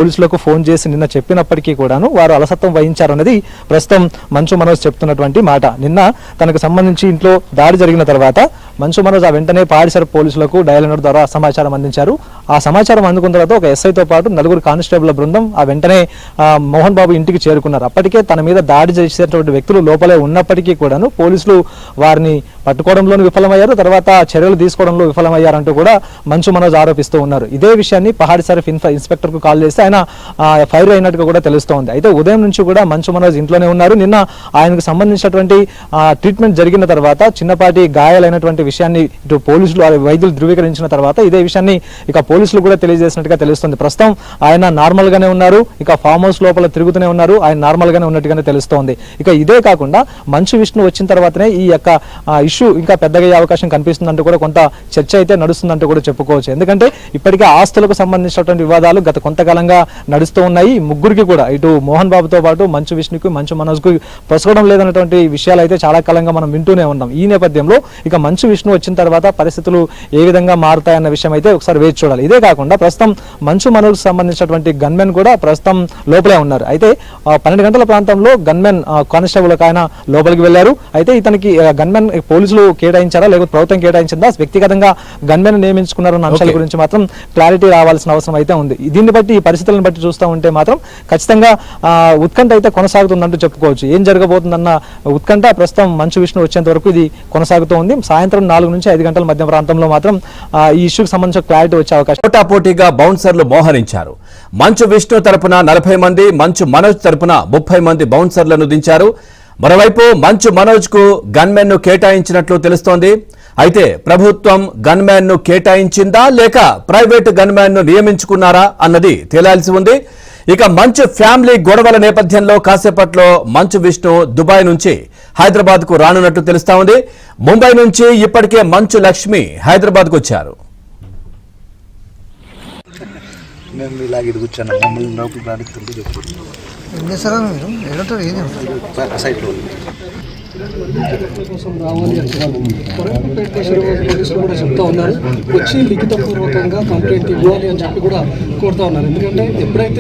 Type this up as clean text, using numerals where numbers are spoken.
పోలీసులకు ఫోన్ చేసి నిన్న చెప్పినప్పటికీ కూడాను వారు అలసత్వం వహించారన్నది ప్రస్తుతం మంచు మనోజ్ చెప్తున్నటువంటి మాట. నిన్న తనకు సంబంధించి ఇంట్లో దాడి జరిగిన తర్వాత మంచు మనోజ్ ఆ వెంటనే పాడిసర్ పోలీసులకు డయల్ నోట్ ద్వారా సమాచారం అందించారు. ఆ సమాచారం అందుకున్న తర్వాత ఒక ఎస్ఐతో పాటు 4 కానిస్టేబుల్ బృందం ఆ వెంటనే మోహన్ బాబు ఇంటికి చేరుకున్నారు. అప్పటికే తన మీద దాడి చేసేటువంటి వ్యక్తులు లోపలే ఉన్నప్పటికీ కూడాను పోలీసులు వారిని పట్టుకోవడంలోనూ విఫలమయ్యారు, తర్వాత చర్యలు తీసుకోవడంలో విఫలమయ్యారంటూ కూడా మంచు మనోజ్ ఆరోపిస్తూ ఉన్నారు. ఇదే విషయాన్ని పహాడ్ సరఫ్ ఇన్స్పెక్టర్ కు కాల్ చేస్తే ఆయన ఫైర్ అయినట్టుగా కూడా తెలుస్తోంది. అయితే ఉదయం నుంచి కూడా మంచు మనోజ్ ఇంట్లోనే ఉన్నారు. నిన్న ఆయనకు సంబంధించినటువంటి ట్రీట్మెంట్ జరిగిన తర్వాత చిన్నపాటి గాయాలైనటువంటి విషయాన్ని ఇటు పోలీసులు వైద్యులు ధృవీకరించిన తర్వాత ఇదే విషయాన్ని ఇక పోలీసులు కూడా తెలియజేసినట్టుగా తెలుస్తుంది. ప్రస్తుతం ఆయన నార్మల్ గానే ఉన్నారు, ఇక ఫామ్ హౌస్ లోపల తిరుగుతూనే ఉన్నారు, ఆయన నార్మల్ గానే ఉన్నట్టుగానే తెలుస్తోంది. ఇక ఇదే కాకుండా మంచు విష్ణు వచ్చిన తర్వాతనే ఈ యొక్క ఇష్యూ ఇంకా పెద్దగా అవకాశం కనిపిస్తుందంటూ కూడా కొంత చర్చ అయితే నడుస్తుందంటూ కూడా చెప్పుకోవచ్చు. ఎందుకంటే ఇప్పటికే ఆస్తులకు సంబంధించినటువంటి వివాదాలు గత కొంతకాలంగా నడుస్తూ ఉన్నాయి. ముగ్గురికి కూడా ఇటు మోహన్ బాబుతో పాటు మంచు విష్ణుకి మంచు మనోజ్కు పొసగడం లేదన్నటువంటి విషయాలు అయితే చాలా కాలంగా మనం వింటూనే ఉన్నాం. ఈ నేపథ్యంలో ఇక మంచు విష్ణు వచ్చిన తర్వాత పరిస్థితులు ఏ విధంగా మారుతాయన్న విషయం అయితే ఒకసారి వేచి చూడాలి. ఇదే కాకుండా ప్రస్తుతం మంచు మనోజ్కి సంబంధించినటువంటి గన్మెన్ కూడా ప్రస్తుతం లోపలే ఉన్నారు. అయితే 12 గంటల ప్రాంతంలో గన్మెన్ కానిస్టేబుల్ ఆయన లోపలికి వెళ్లారు. అయితే ఇతనికి గన్మెన్ పోలీసులు కేటాయించారా లేకపోతే ప్రభుత్వం కేటాయించిందా, వ్యక్తిగతంగా గన్మెన్ నియమించుకున్నారన్న అంశాల గురించి మాత్రం క్లారిటీ రావాల్సిన అవసరం అయితే ఉంది. దీన్ని బట్టి ఈ పరిస్థితులను బట్టి చూస్తూ ఉంటే మాత్రం ఖచ్చితంగా ఉత్కంఠ అయితే కొనసాగుతుందంటూ చెప్పుకోవచ్చు. ఏం జరగబోతుందన్న ఉత్కంఠ ప్రస్తుతం మంచు విష్ణు వచ్చేంత వరకు ఇది కొనసాగుతూ ఉంది. సాయంత్రం 4 నుంచి 5 గంటల మధ్య ప్రాంతంలో మాత్రం ఈ ఇష్యూకి సంబంధించిన క్లారిటీ వచ్చే అవకాశం. పోటాపోటీగా బౌన్సర్లు మోహరించారు. మంచు విష్ణు తరపున 40 మంది, మంచు మనోజ్ తరపున 30 మంది బౌన్సర్లను దించారు. మరోవైపు మంచు మనోజ్ కు గన్మెన్ ను కేటాయించినట్లు తెలుస్తోంది. అయితే ప్రభుత్వం గన్మెన్ ను కేటాయించిందా లేక ప్రైవేటు గన్మెన్ ను నియమించుకున్నారా అన్నది తేలాల్సి ఉంది. ఇక మంచు ఫ్యామిలీ గొడవల నేపథ్యంలో కాసేపట్లో మంచు విష్ణు దుబాయ్ నుంచి హైదరాబాద్ కు రానున్నట్టు తెలుస్తా ఉంది. ముంబై నుంచి ఇప్పటికే మంచు లక్ష్మి హైదరాబాద్ కు వచ్చారు. కోసం రావాలి అంటున్నారు. పోలీసులు కూడా చెప్తా ఉన్నారు, వచ్చి లిఖితపూర్వకంగా కంప్లైంట్ ఇవ్వాలి అని చెప్పి కూడా కోరుతా ఉన్నారు. ఎందుకంటే ఎప్పుడైతే